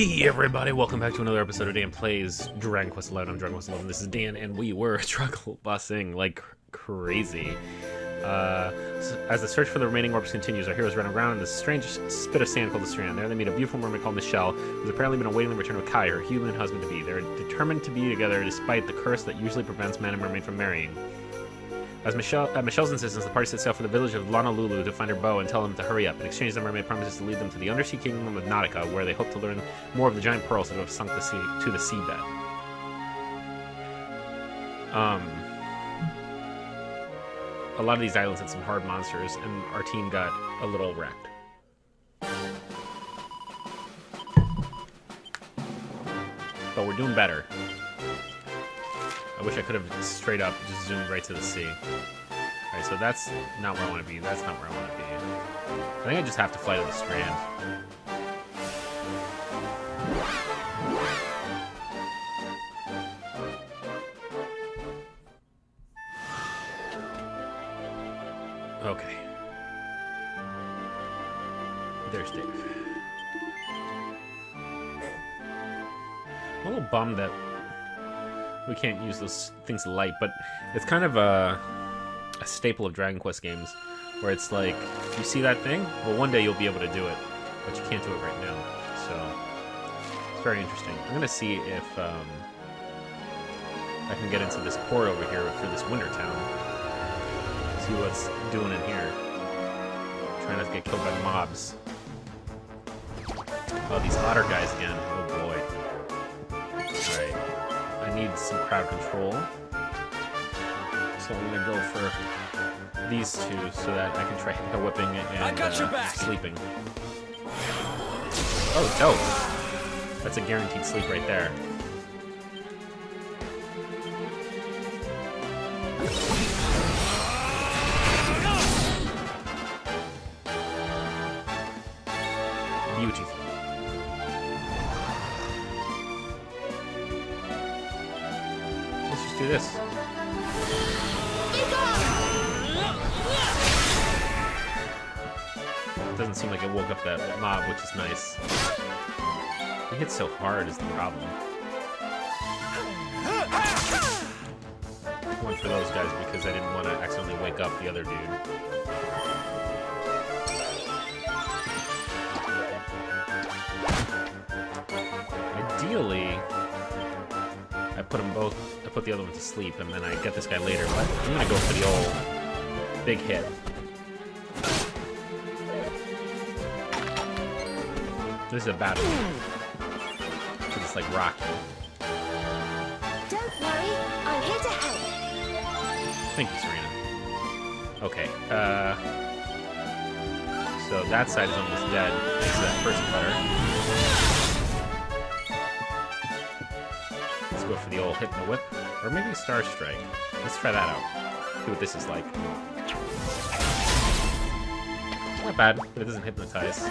Hey everybody, welcome back to another episode of Dan Plays Dragon Quest XI. I'm Dragon Quest XI, this is Dan, and we were struggle busing like crazy. As the search for the remaining orbs continues, our heroes run around in this strange spit of sand called the Strand. There they meet a beautiful mermaid called Michelle, who's apparently been awaiting the return of Kai, her human husband-to-be. They're determined to be together despite the curse that usually prevents man and mermaid from marrying. At Michelle's insistence, the party sets sail for the village of Honolulu to find her beau and tell him to hurry up. In exchange, the mermaid promises to lead them to the undersea kingdom of Nautica, where they hope to learn more of the giant pearls that have sunk to the seabed. A lot of these islands had some hard monsters, and our team got a little wrecked. But we're doing better. I wish I could have straight up just zoomed right to the sea. Alright, so that's not where I want to be. That's not where I want to be. I think I just have to fly to the Strand. Okay. There's Dave. I'm a little bummed that we can't use those things to light, but it's kind of a staple of Dragon Quest games, where it's like, if you see that thing, well, one day you'll be able to do it, but you can't do it right now. So it's very interesting. I'm gonna see if I can get into this port over here for this winter town. See what's doing in here. Trying not to get killed by mobs. Oh, these otter guys again. Oh boy. Alright. I need some crowd control. So I'm gonna go for these two so that I can try whipping and sleeping. Oh, dope. That's a guaranteed sleep right there. Beautiful. Let's just do this. Doesn't seem like it woke up that mob, which is nice. He hits so hard is the problem. I went for those guys because I didn't want to accidentally wake up the other dude. Ideally, I put them both. I put the other one to sleep, and then I get this guy later. But I'm gonna go for the old big hit. This is a bad one. It's like Rocky. Don't worry, I'm here to help. Thank you, Serena. Okay. So that side is almost dead. Thanks to that first cutter. Let's go for the old hit and the whip. Or maybe Star Strike. Let's try that out. See what this is like. Not bad, but it doesn't hypnotize.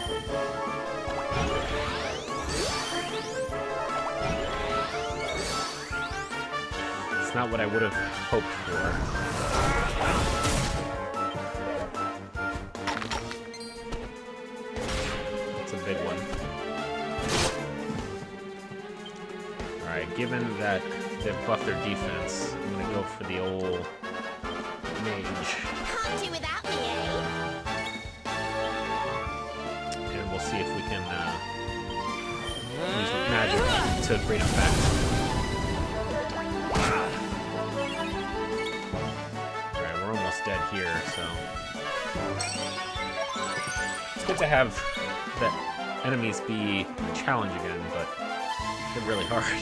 It's not what I would have hoped for. It's a big one. Alright, given that they've buffed their defense, I'm gonna go for the old mage. Can't do without me, eh? And we'll see if we can use magic to great effect. Alright, we're almost dead here, so it's good to have the enemies be a challenge again, but they're really hard.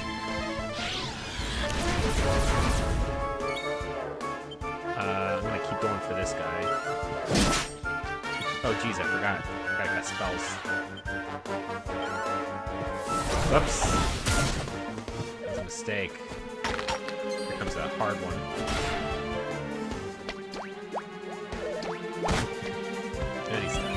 I'm gonna keep going for this guy. Oh geez, I forgot. I got spells. Whoops. That was a mistake. Here comes a hard one. And he's dead.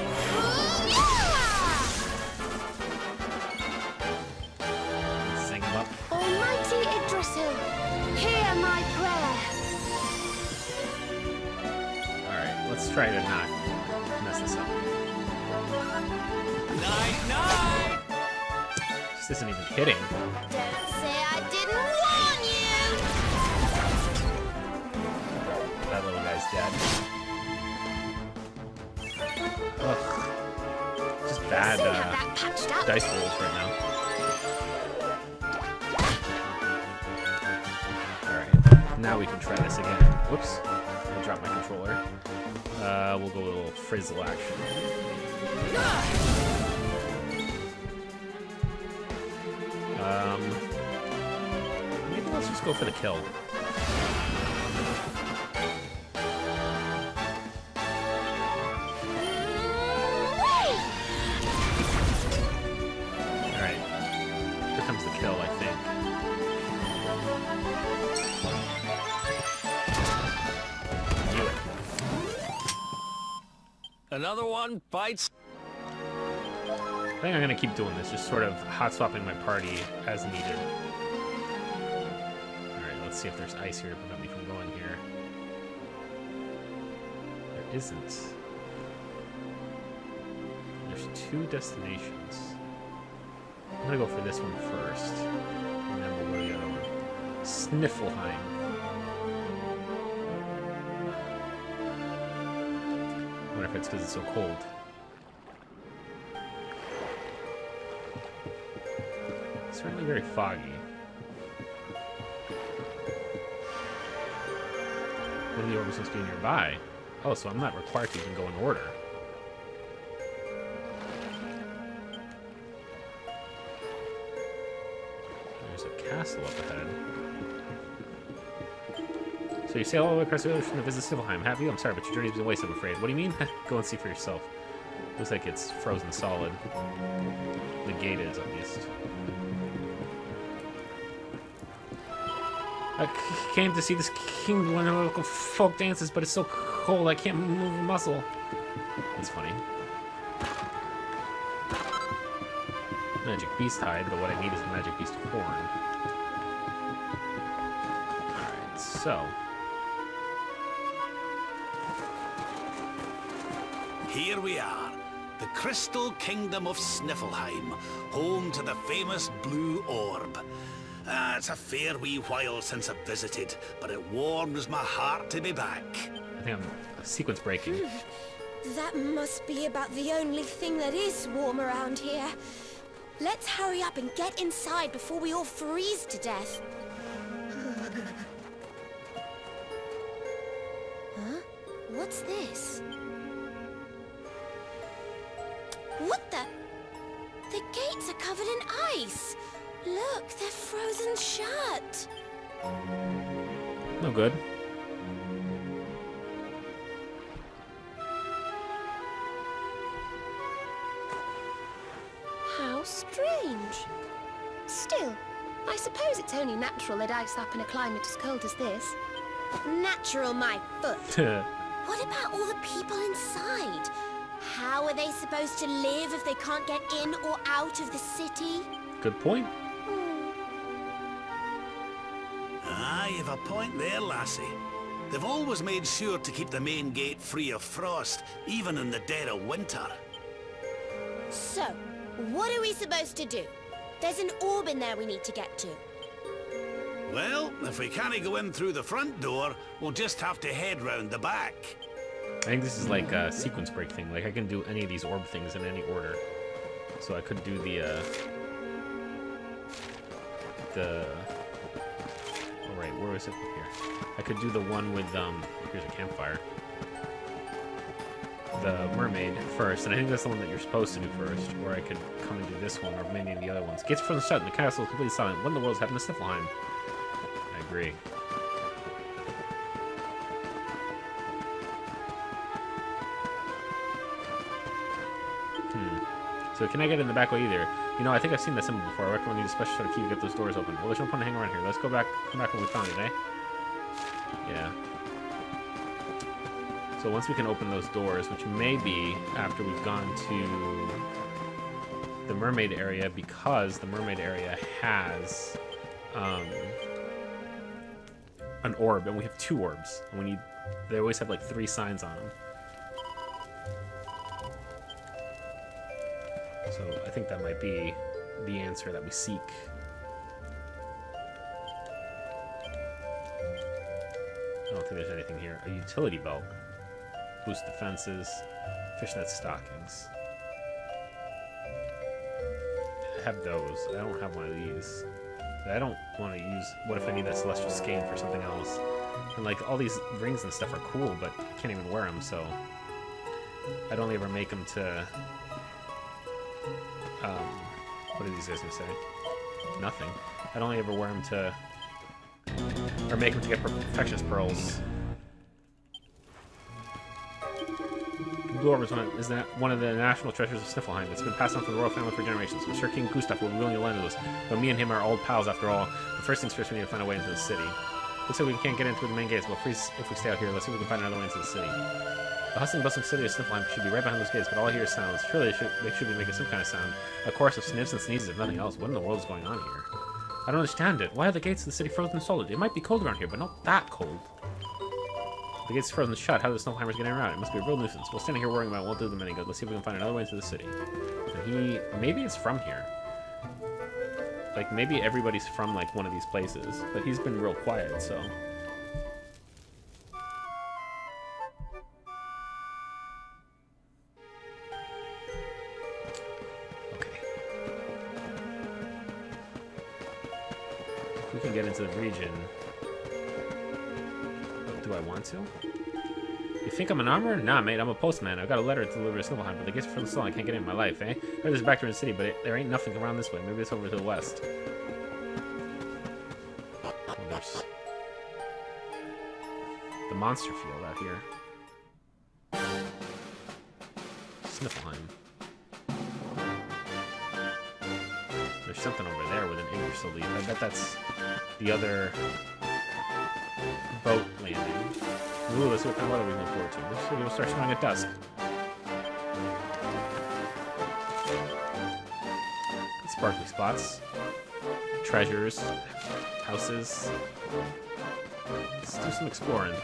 Let's sing him up. Almighty Idrisil, hear my prayer. Alright, let's try to not mess this up. Night, night! This isn't even hitting. Don't say I didn't warn you! That little guy's dead. Ugh. Just bad Soon have that patched up. dice rolls right now. Alright, now we can try this again. Whoops. I dropped my controller. We'll go with a little frizzle action. Maybe let's just go for the kill. Alright. Here comes the kill, I think. Knew it. Another one bites. I think I'm gonna keep doing this, just sort of hot swapping my party as needed. Alright, let's see if there's ice here to prevent me from going here. There isn't. There's 2 destinations. I'm gonna go for this one first, and then we'll go to the other one. Sniffelheim. I wonder if it's because it's so cold. It's certainly very foggy. One of the orbs must be nearby. Oh, so I'm not required to even go in order. There's a castle up ahead. So you sail all the way across the ocean to visit Sniffelheim, have you? I'm sorry, but your journey's been a waste, I'm afraid. What do you mean? Go and see for yourself. Looks like it's frozen solid. The gate is, at least. I came to see this king learn local folk dances, but it's so cold I can't move a muscle. That's funny. Magic beast hide, but what I need is a magic beast horn. Alright, so. Here we are, the crystal kingdom of Sniffelheim, home to the famous blue orb. It's a fair wee while since I've visited, but it warms my heart to be back. I think I'm sequence breaking. That must be about the only thing that is warm around here. Let's hurry up and get inside before we all freeze to death. Huh? What's this? What the? The gates are covered in ice. Look, they're frozen shut. No good. How strange. Still, I suppose it's only natural they'd ice up in a climate as cold as this. Natural, my foot. What about all the people inside? How are they supposed to live if they can't get in or out of the city? Good point. Ah, you've a point there, lassie. They've always made sure to keep the main gate free of frost, even in the dead of winter. So, what are we supposed to do? There's an orb in there we need to get to. Well, if we can't go in through the front door, we'll just have to head round the back. I think this is like a sequence break thing. Like I can do any of these orb things in any order. So I could do the oh right, where was it? Here. I could do the one with here's a campfire. The mermaid first, and I think that's the one that you're supposed to do first. Or I could come and do this one, or many of the other ones. Gates frozen shut, and the castle is completely silent. What in the world is happening to Sniffelheim? I agree. So can I get in the back way either? You know, I think I've seen that symbol before. I recommend you need a special set of key to get those doors open. Well, there's no point in hanging around here. Let's go back, come back when we found it, eh? Yeah. So once we can open those doors, which may be after we've gone to the mermaid area, because the mermaid area has an orb, and we have 2 orbs. And we need, they always have like 3 signs on them. So I think that might be the answer that we seek. I don't think there's anything here. A utility belt. Boost defenses. Fishnet stockings. I have those. I don't have one of these. But I don't want to use... What if I need that celestial skein for something else? And like, all these rings and stuff are cool, but I can't even wear them, so... I'd only ever make them to... what are these guys gonna say? Nothing. I'd only ever wear them to... Or make them to get perfectionist pearls. Blue Orb is one of the national treasures of Sniffelheim. It's been passed on from the royal family for generations. I'm sure King Gustav will be willing to lend it to us, but me and him are old pals after all. The first things first, we need to find a way into the city. Looks like we can't get into the main gates, but if we stay out here, let's see if we can find another way into the city. The hustling, bustling city of Sniffelheim should be right behind those gates, but all I hear is sounds. Surely they should be making some kind of sound. A chorus of sniffs and sneezes, if nothing else. What in the world is going on here? I don't understand it. Why are the gates of the city frozen solid? It might be cold around here, but not that cold. The gate's frozen shut. How do the Snowheimers get around? It must be a real nuisance. Well, standing here worrying about it won't do them any good. Let's see if we can find another way into the city. And maybe it's from here. Like, maybe everybody's from, like, one of these places. But he's been real quiet, so... If we can get into the region... Do I want to? You think I'm an armorer? Nah, mate, I'm a postman. I've got a letter to deliver to Snowheim, but the gates are from the stall. I can't get in my life, eh? Maybe there's back to the city, but there ain't nothing around this way. Maybe it's over to the west. Oh, there's the monster field out here. Sniffelheim. There's something over there with an Ingersoll leaf. I bet that's the other boat landing. Ooh, let's see what kind of weather we can look forward to. Looks like it'll start snowing at dusk. Sparkly spots. Treasures. Houses. Let's do some exploring.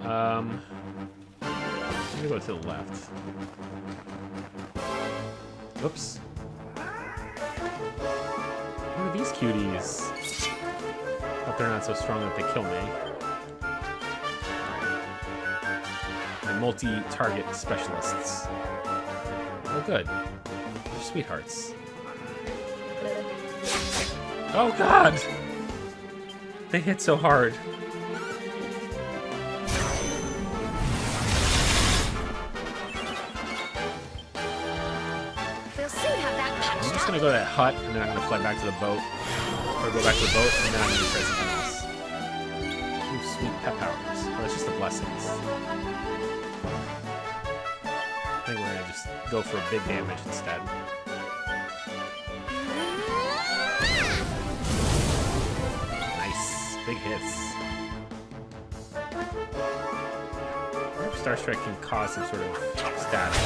I'm gonna go to the left. Oops. What are these cuties? But they're not so strong that they kill me. My multi-target specialists. Oh, good. They're sweethearts. Oh, God! They hit so hard. I'm just gonna go to that hut, and then I'm gonna fly back to the boat. Or go back to the boat, and then I'm gonna try something else. Ooh, sweet pet powers. Oh, that's just the blessings. I think we're gonna just go for a big damage instead. Nice. Big hits. I hope Star Strike can cause some sort of status.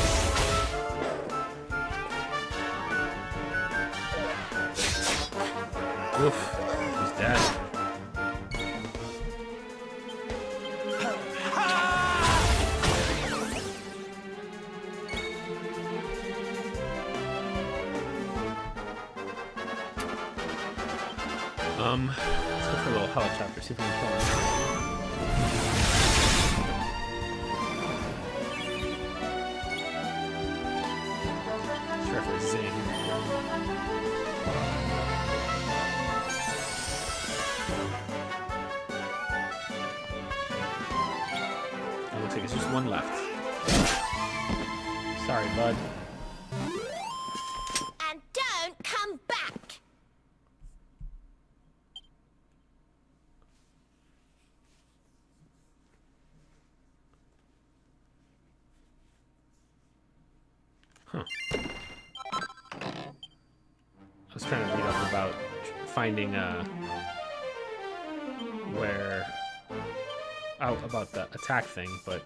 Oof, he's dead. Let's go for a little helicopter, see if we can kill him. Sure for a zing. Looks like it's just one left. Sorry, bud. And don't come back! Huh. I was trying to read up about finding, where... out about the attack thing, but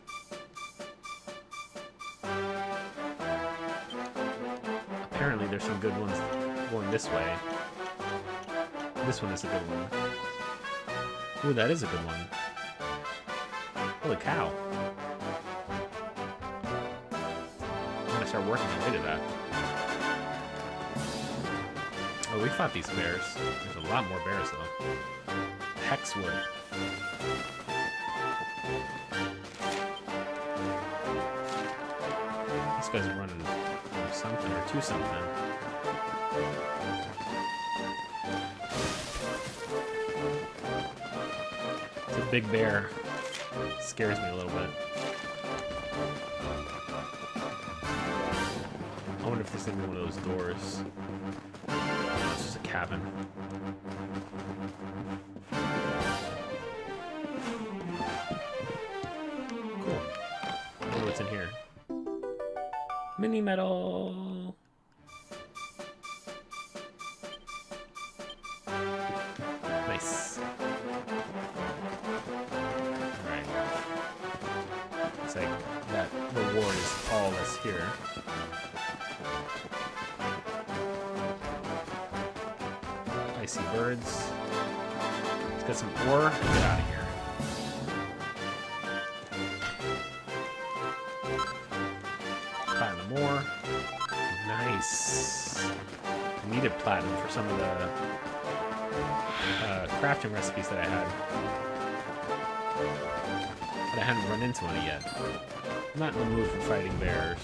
apparently there's some good ones going this way. This one is a good one. Ooh, that is a good one. Holy cow. gotta start working my way to that. Oh, we fought these bears. There's a lot more bears, though. Hexwood. This guy's running from something or to something. It's a big bear. It scares me a little bit. I wonder if this is one of those doors. No, it's just a cabin. Cool. I wonder what's in here. Mini medal. Nice. Alright. Looks like that reward is all that's here. I see birds. Let's get some ore and get out of here. Platinum ore. Nice. I needed platinum for some of the crafting recipes that I had. But I hadn't run into any yet. I'm not in the mood for fighting bears.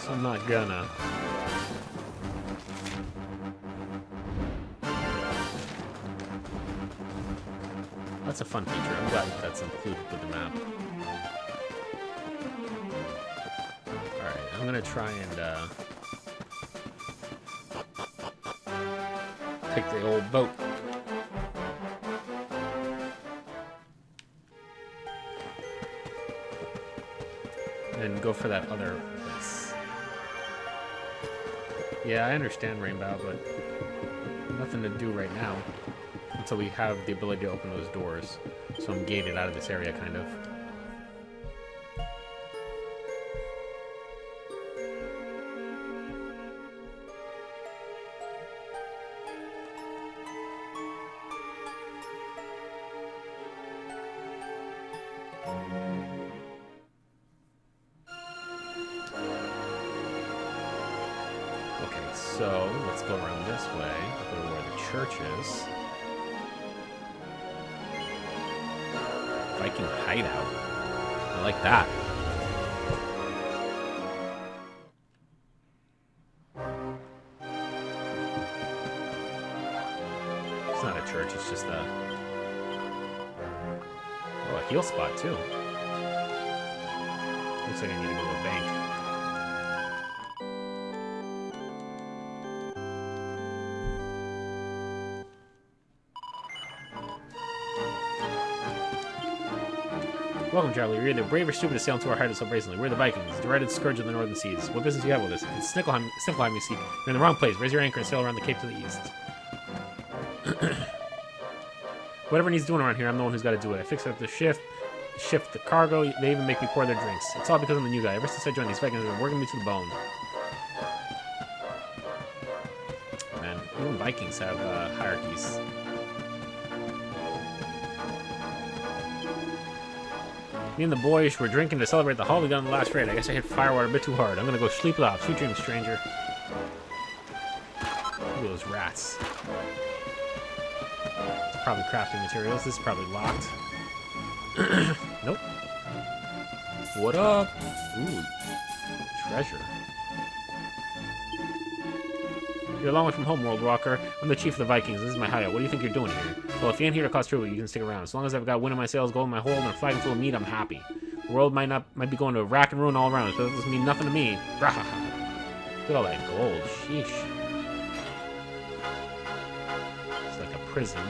So I'm not gonna. That's a fun feature. I'm glad that that's included with the map. Alright, I'm gonna try and take the old boat. And go for that other place. Yeah, I understand Rainbow, but nothing to do right now until we have the ability to open those doors. So I'm gated out of this area, kind of. Okay, so let's go around this way, go to where the church is. Viking hideout. I like that. It's not a church, it's just a... Oh, a heal spot, too. Looks like I need to go to a bank. Welcome, traveler. You're either brave or stupid to sail into our hideout so brazenly. We're the Vikings, the dreaded scourge of the northern seas. What business do you have with us? If it's Sniffelheim you seek, you're in the wrong place. Raise your anchor and sail around the cape to the east. Whatever needs doing around here, I'm the one who's got to do it. I fix up the shift the cargo. They even make me pour their drinks. It's all because I'm the new guy. Ever since I joined these Vikings, they've been working me to the bone. Man, even Vikings have hierarchies. Me and the boys were drinking to celebrate the haul we got on the last raid. I guess I hit firewater a bit too hard. I'm gonna go sleep it off. Sweet dreams, stranger. Look at those rats. Probably crafting materials. This is probably locked. Nope. What up? Ooh. Treasure. You're a long way from home, World Walker. I'm the chief of the Vikings. This is my hideout. What do you think you're doing here? Well, if you ain't here to cause trouble, you can stick around. As long as I've got wind in my sails, gold in my hold, and a flag full of meat, I'm happy. The world might be going to rack and ruin all around us, but that doesn't mean nothing to me. Look at all that gold. Sheesh. It's like a prison.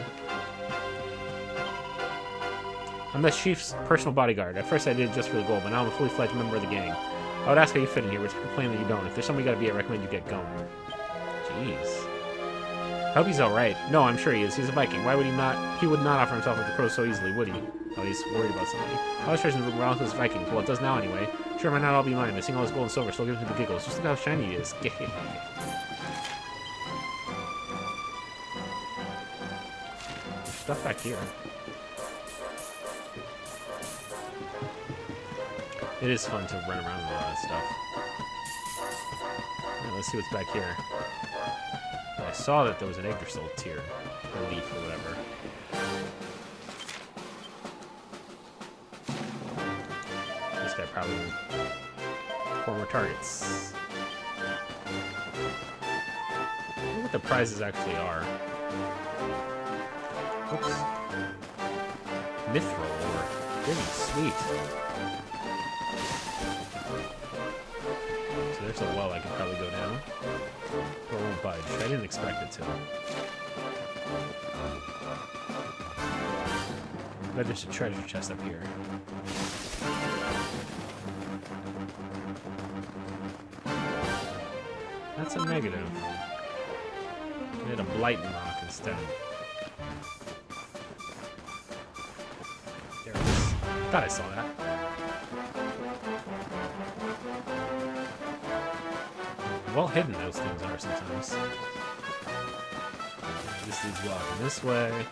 I'm the chief's personal bodyguard. At first I did it just for the gold, but now I'm a fully fledged member of the gang. I would ask how you fit in here, but it's plain that you don't. If there's something you gotta be, I recommend you get going. Jeez. I hope he's alright. No, I'm sure he is. He's a Viking. Why would he not? He would not offer himself up to crows so easily, would he? Oh, he's worried about somebody. All his treasures belong to his Vikings. Well, it does now anyway. Sure, it might not all be mine, but seeing all this gold and silver still gives me the giggles. Just look how shiny he is. There's stuff back here. It is fun to run around with a lot of stuff. Alright, let's see what's back here. I saw that there was an Yggdrasil tier, or leaf, or whatever. This guy probably will 4 more targets. I wonder what the prizes actually are. Oops. Mithril ore. Really sweet. So there's a well I could probably go down. Or it won't budge. I didn't expect it to. But there's a treasure chest up here. That's a negative. I need a blight rock instead. There it is. Thought I saw that. Well hidden those things are sometimes. This leads walking this way.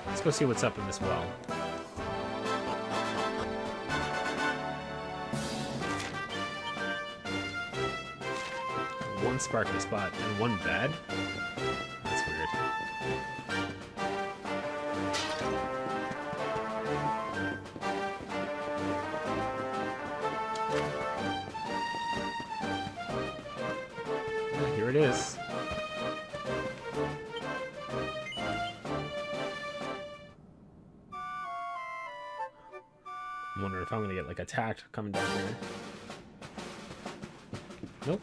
Let's go see what's up in this well. One sparkly spot and one bad? That's weird. Yeah, here it is. I'm wondering if I'm gonna get like attacked coming down here. Nope.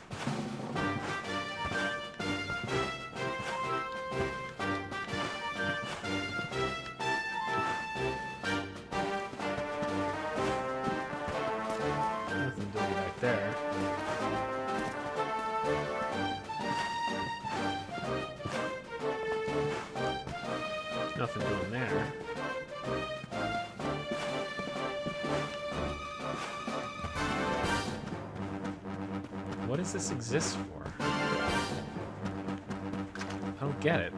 Nothing doing back there. Nothing doing there. What does this exist for? I don't get it.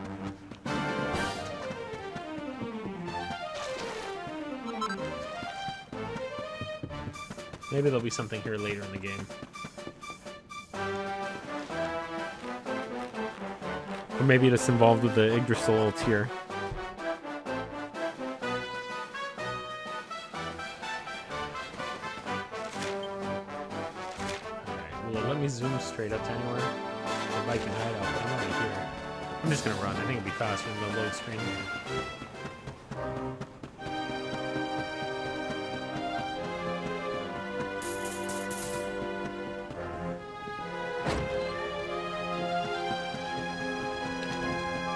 Maybe there'll be something here later in the game. Or maybe it's involved with the Yggdrasil tier. Let me zoom straight up to anywhere. If I can hide out, but I'm already here. I'm just gonna run. I think it'd be faster than the load screen.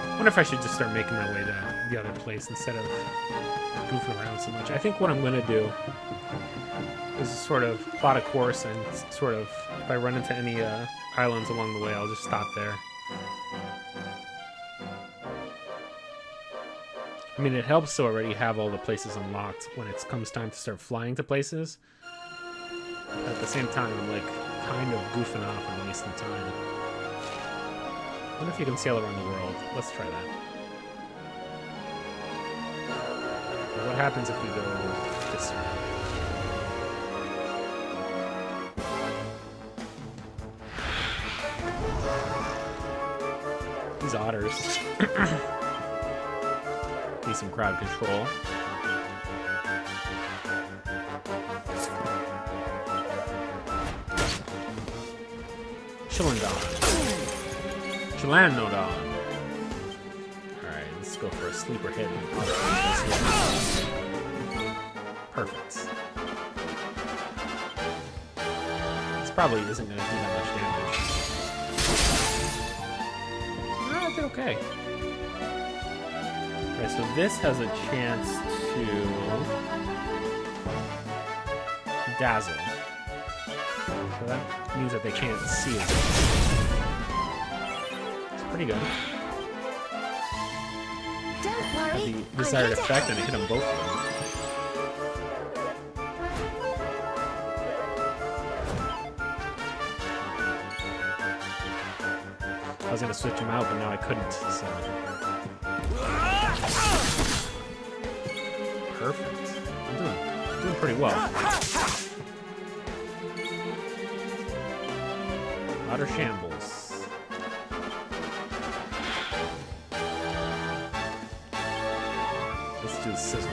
I wonder if I should just start making my way to the other place instead of goofing around so much. I think what I'm gonna do is sort of plot a course and sort of, if I run into any islands along the way, I'll just stop there. I mean, it helps to already have all the places unlocked when it comes time to start flying to places. At the same time, I'm like kind of goofing off and wasting time. I wonder if you can sail around the world. Let's try that. What happens if we go this way? These otters. Need some crowd control. Chilanodon. Alright, let's go for a sleeper hit. Perfect. This probably isn't going to do that much damage. I did okay. Alright, so this has a chance to dazzle. So that means that they can't see it. It's pretty good. Don't worry. Had the desired effect and it hit them both of them. I was gonna switch him out, but now I couldn't, so. Perfect. I'm doing Doing pretty well. Utter shambles. Let's do the sizzle.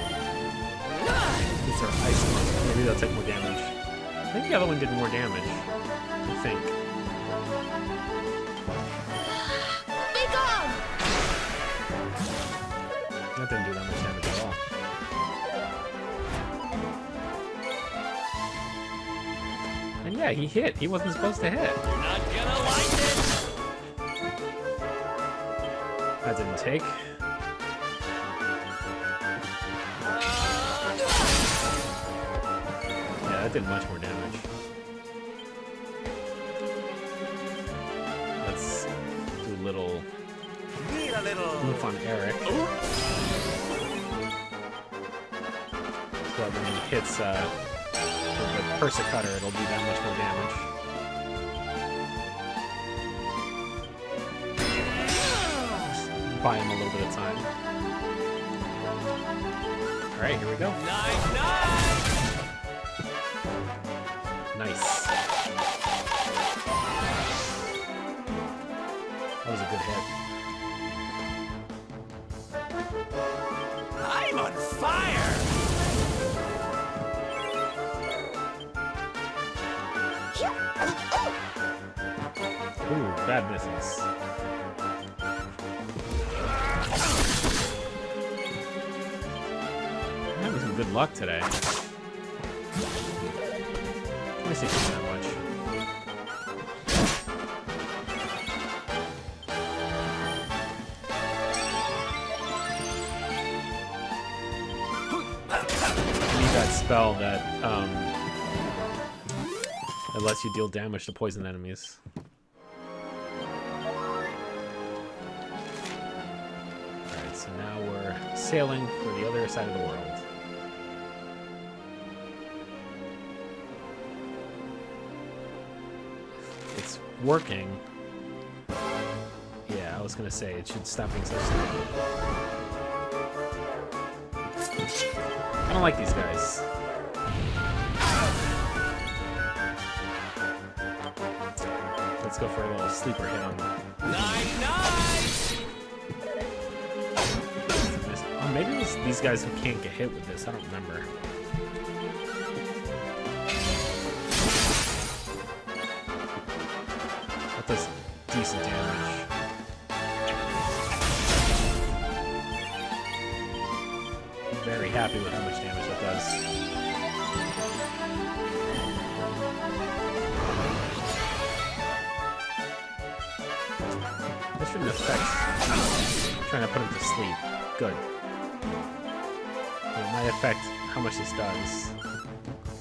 These are ice ones. Maybe they'll take more damage. I think the other one did more damage. I think. Be gone! That didn't do that much damage at all. And yeah, he hit. He wasn't supposed to hit. Not gonna like it. That didn't take. Yeah, that did much more damage. Let's do a little Need a little. oomph on Eric. So when he hits the Persicutter, it'll do that much more damage. Just buy him a little bit of time. Alright, here we go. Nice, nice. Nice. That was a good hit. I'm on fire. Ooh, bad misses. I'm having some good luck today. Let me see if it's that much. I need that spell that that lets you deal damage to poison enemies. Alright, so now we're sailing for the other side of the world. It's working. Yeah, I was gonna say it should stop being so slow. I don't like these guys. Let's go for a little sleeper hit on them. Nice, nice. Oh, maybe it was these guys who can't get hit with this. I don't remember. That does decent damage. I'm very happy with how much damage that does. That shouldn't affect. I'm trying to put him to sleep. Good. It might affect how much this does.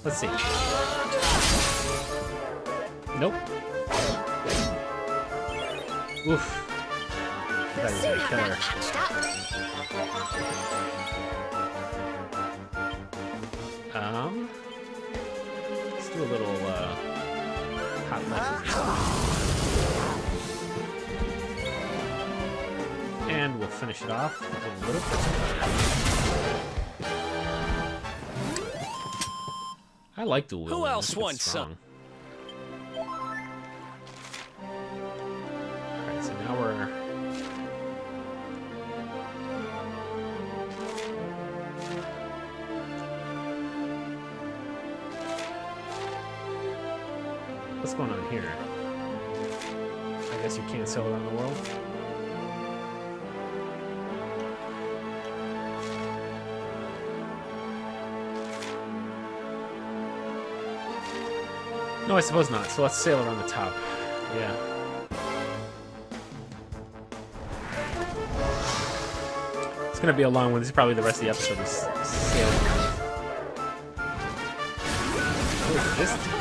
Let's see. Nope. Oof. That is Soon a have killer. that patched up. Let's do a little hot legend. And we'll finish it off with a little Persicutter. I like dual wielding. Who else I think it's wants strong. some? Alright, so now we're what's going on here? I guess you can't sail around the world. No, I suppose not. So let's sail around the top. Yeah. It's gonna be a long one. This is probably the rest of the episode is sailing around. What is this dude?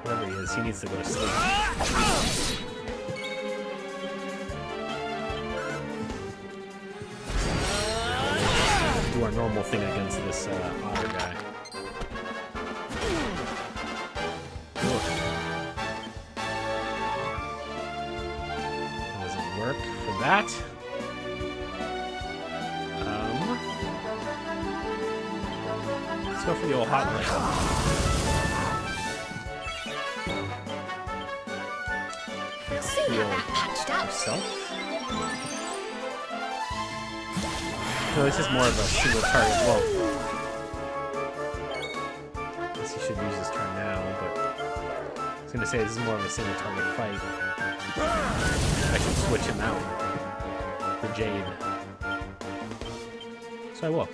Whatever he is, he needs to go to sleep. Do our normal thing against this otter guy. Doesn't work for that. Let's go for the old hot light. We'll soon have that patched up. Yourself? No, this is more of a single target. Whoa. I guess he should use his turn now, but I was gonna say this is more of a single target fight. I should switch him out for Jade. So I will.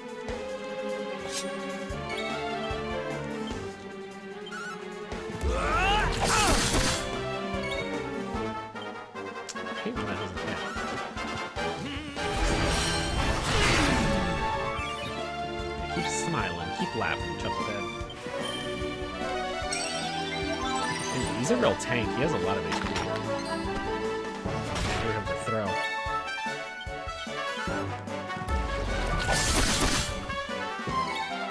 I hate when that doesn't hit. Keep smiling, keep laughing, Chucklehead. And he's a real tank. He has a lot of HP. Here comes a throw.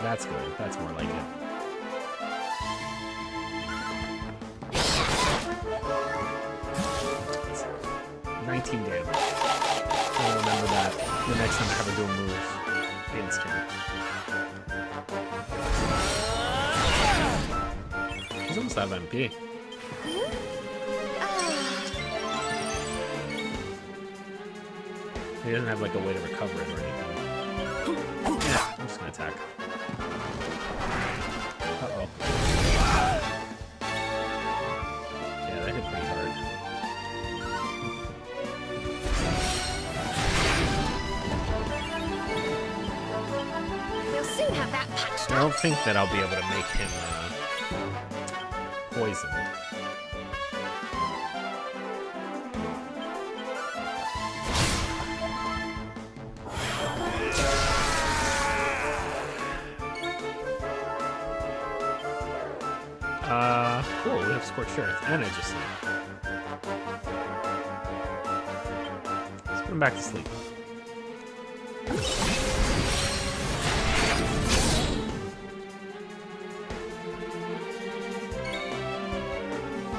That's good. That's more like it. It's 19 damage. I'll remember that the next time I have her do a move. Instant. He's almost out of MP. He doesn't have like a way to recover it or anything. Yeah, I'm just gonna attack. Uh-oh. Yeah, that hit pretty hard. We'll soon have that patched I up. don't think that I'll be able to make him poisoned. Cool, we have Scorched Earth and Edge of Sleep. Let's put him back to sleep.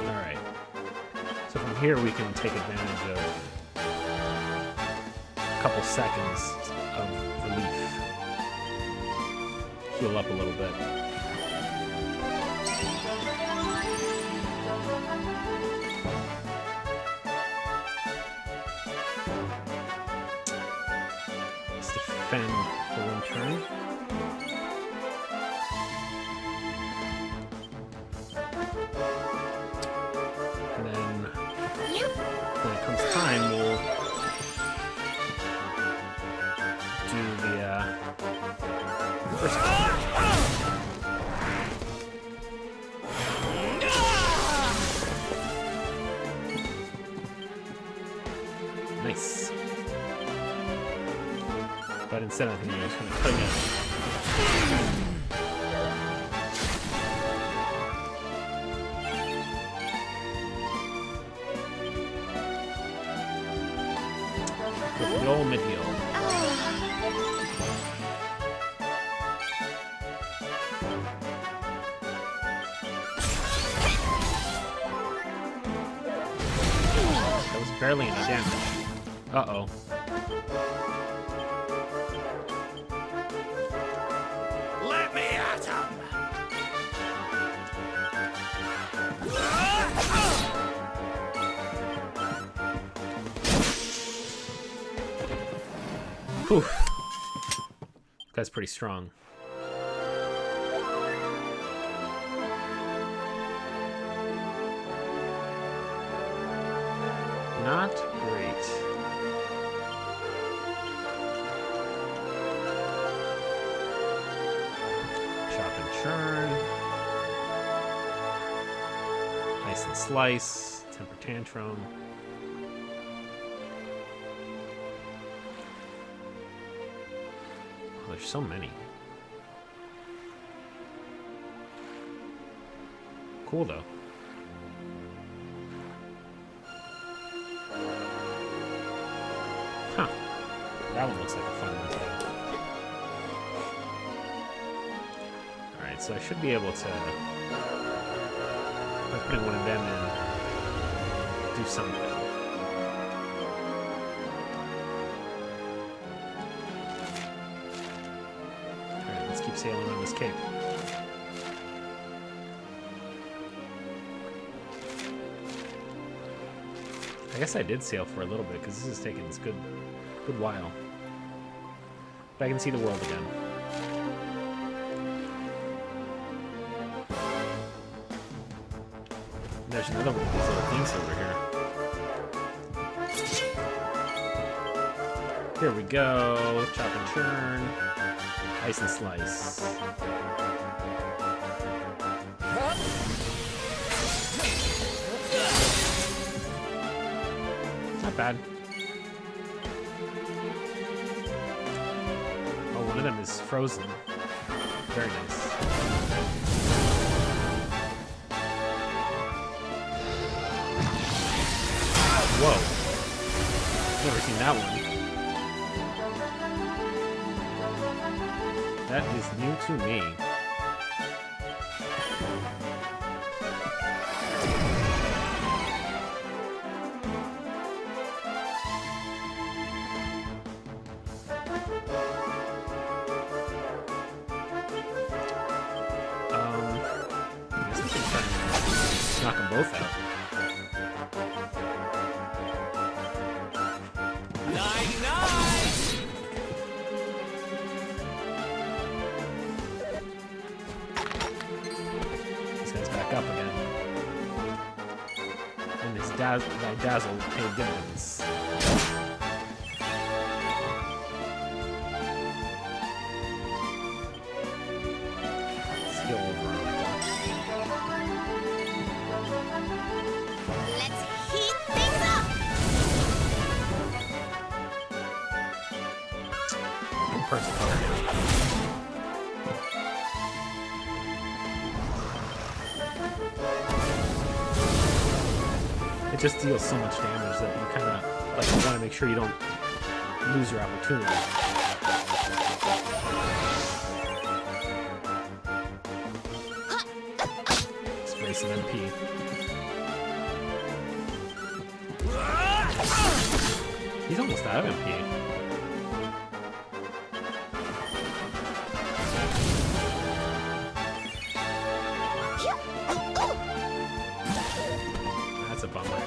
Alright. So from here we can take advantage of a couple seconds of relief. Heal up a little bit. Defend for one turn. And then when it comes time, we'll do the first one. Nice. But instead of I'm just gonna put it with the old mid-heal. That was barely any damage. Uh-oh. Let me at him! Whew. This guy's pretty strong. Not great. Chop and churn. Ice and slice. Temper tantrum. Oh, there's so many. Cool though. Huh. That one looks like a fun one too. Alright, so I should be able to, by putting one of them in, do something. Alright, let's keep sailing on this cape. I guess I did sail for a little bit because this is taking this good while. But I can see the world again. And there's another one of these little things over here. Here we go. Chop and churn. Ice and slice. Not bad. Oh, one of them is frozen. Very nice. Whoa. Never seen that one. That is new to me. I guess we can try and knock them both out. This guy's back up again. And this dazzle paid dividends. Skill over. Let's heat things up! Person color now. It just deals so much damage that you kind of like want to make sure you don't lose your opportunity. Let's race an MP. He's almost out of MP. That's a bummer.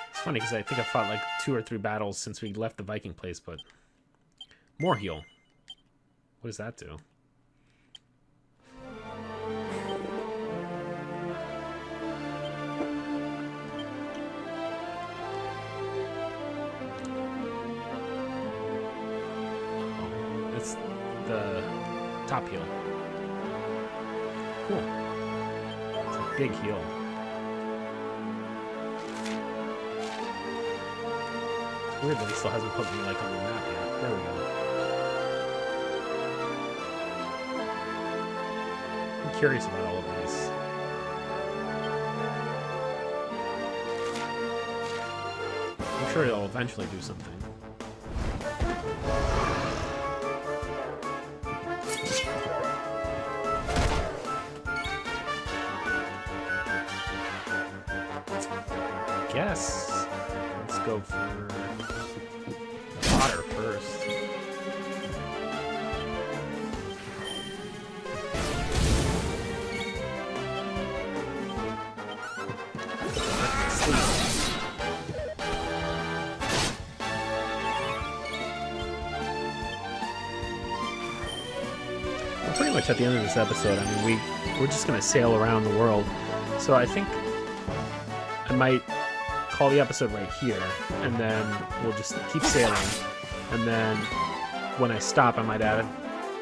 It's funny because I think I fought like 2 or 3 battles since we left the Viking place, but more heal. What does that do? It's the top heal. Cool. It's a big heal. It's weird that he still hasn't put me like on the map yet. There we go. I'm curious about all of these. I'm sure it'll eventually do something. Guess let's go for water first. We're pretty much at the end of this episode. I mean, we're just gonna sail around the world. So I think I might call the episode right here, and then we'll just keep sailing. And then when I stop, I might add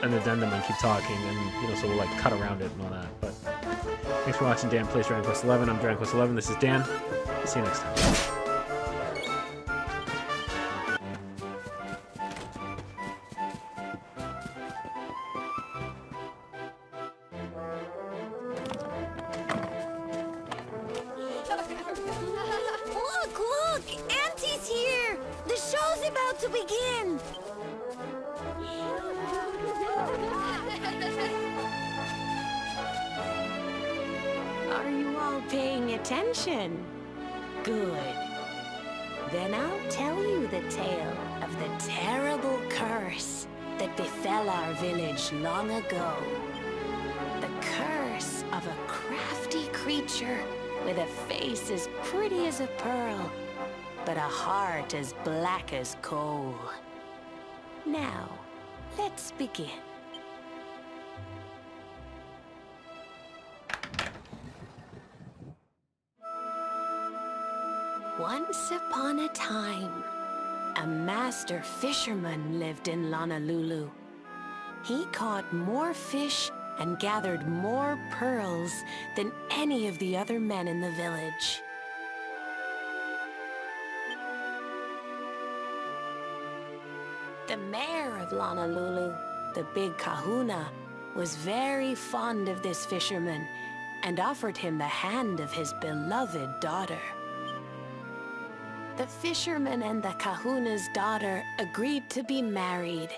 an addendum and keep talking, and so we'll like cut around it and all that. But thanks for watching Dan Plays Dragon Quest XI. I'm Dragon Quest XI. This is Dan. See you next time. Look! Auntie's here! The show's about to begin! Are you all paying attention? Good. Then I'll tell you the tale of the terrible curse that befell our village long ago. The curse of a crafty creature with a face as pretty as a pearl, but a heart as black as coal. Now, let's begin. Once upon a time, a master fisherman lived in Honolulu. He caught more fish and gathered more pearls than any of the other men in the village. The mayor of Honolulu, the big kahuna, was very fond of this fisherman and offered him the hand of his beloved daughter. The fisherman and the kahuna's daughter agreed to be married,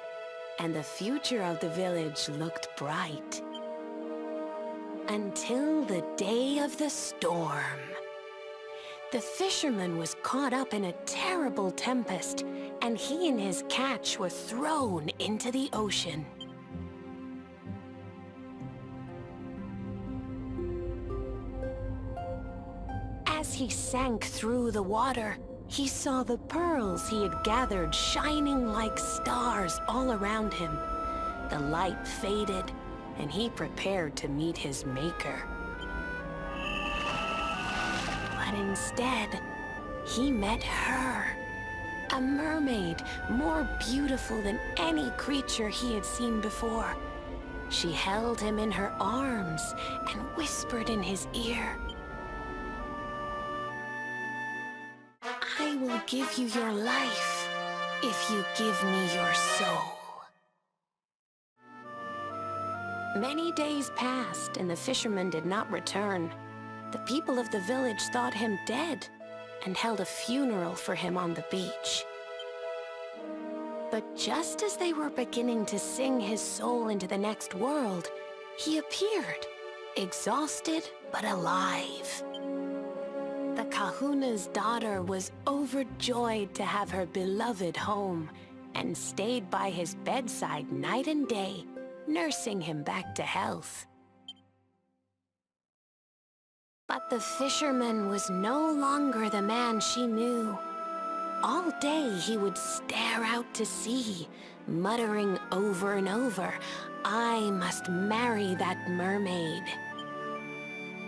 and the future of the village looked bright. Until the day of the storm. The fisherman was caught up in a terrible tempest, and he and his catch were thrown into the ocean. As he sank through the water, he saw the pearls he had gathered shining like stars all around him. The light faded, and he prepared to meet his maker. But instead, he met her, a mermaid more beautiful than any creature he had seen before. She held him in her arms and whispered in his ear, "I will give you your life if you give me your soul." Many days passed, and the fisherman did not return. The people of the village thought him dead and held a funeral for him on the beach. But just as they were beginning to sing his soul into the next world, he appeared, exhausted but alive. The kahuna's daughter was overjoyed to have her beloved home and stayed by his bedside night and day, nursing him back to health. But the fisherman was no longer the man she knew. All day he would stare out to sea, muttering over and over, "I must marry that mermaid."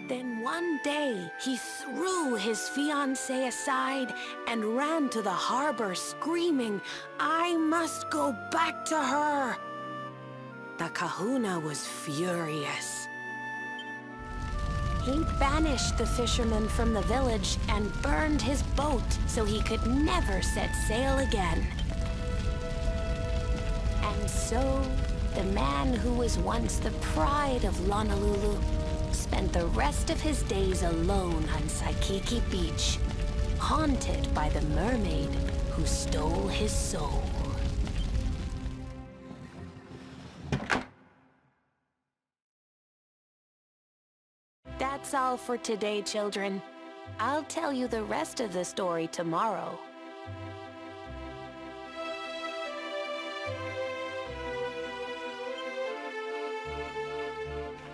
Then one day, he threw his fiancée aside and ran to the harbor screaming, "I must go back to her!" The kahuna was furious. He banished the fisherman from the village and burned his boat so he could never set sail again. And so, the man who was once the pride of Honolulu spent the rest of his days alone on Saikiki Beach, haunted by the mermaid who stole his soul. That's all for today, children. I'll tell you the rest of the story tomorrow.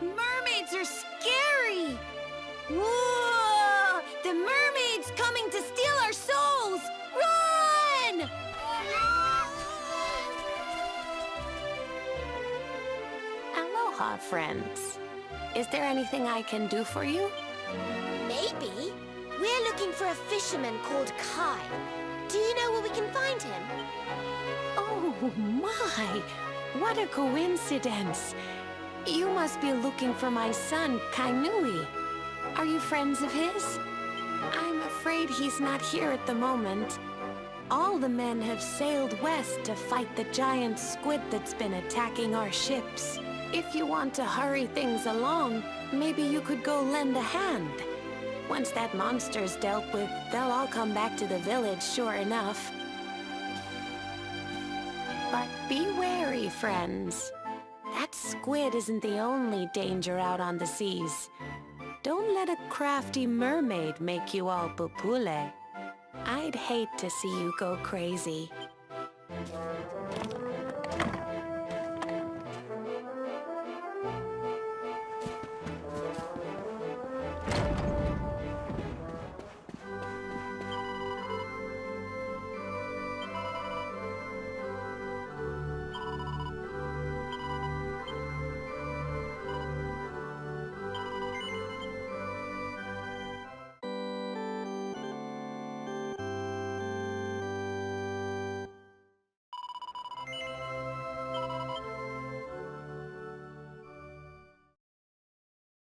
Mermaids are scary! Whoa! The mermaid's coming to steal our souls! Run! Aloha, friends. Is there anything I can do for you? Maybe. We're looking for a fisherman called Kai. Do you know where we can find him? Oh my! What a coincidence! You must be looking for my son, Kainui. Are you friends of his? I'm afraid he's not here at the moment. All the men have sailed west to fight the giant squid that's been attacking our ships. If you want to hurry things along, maybe you could go lend a hand. Once that monster's dealt with, they'll all come back to the village, sure enough. But be wary, friends. That squid isn't the only danger out on the seas. Don't let a crafty mermaid make you all pupule. I'd hate to see you go crazy.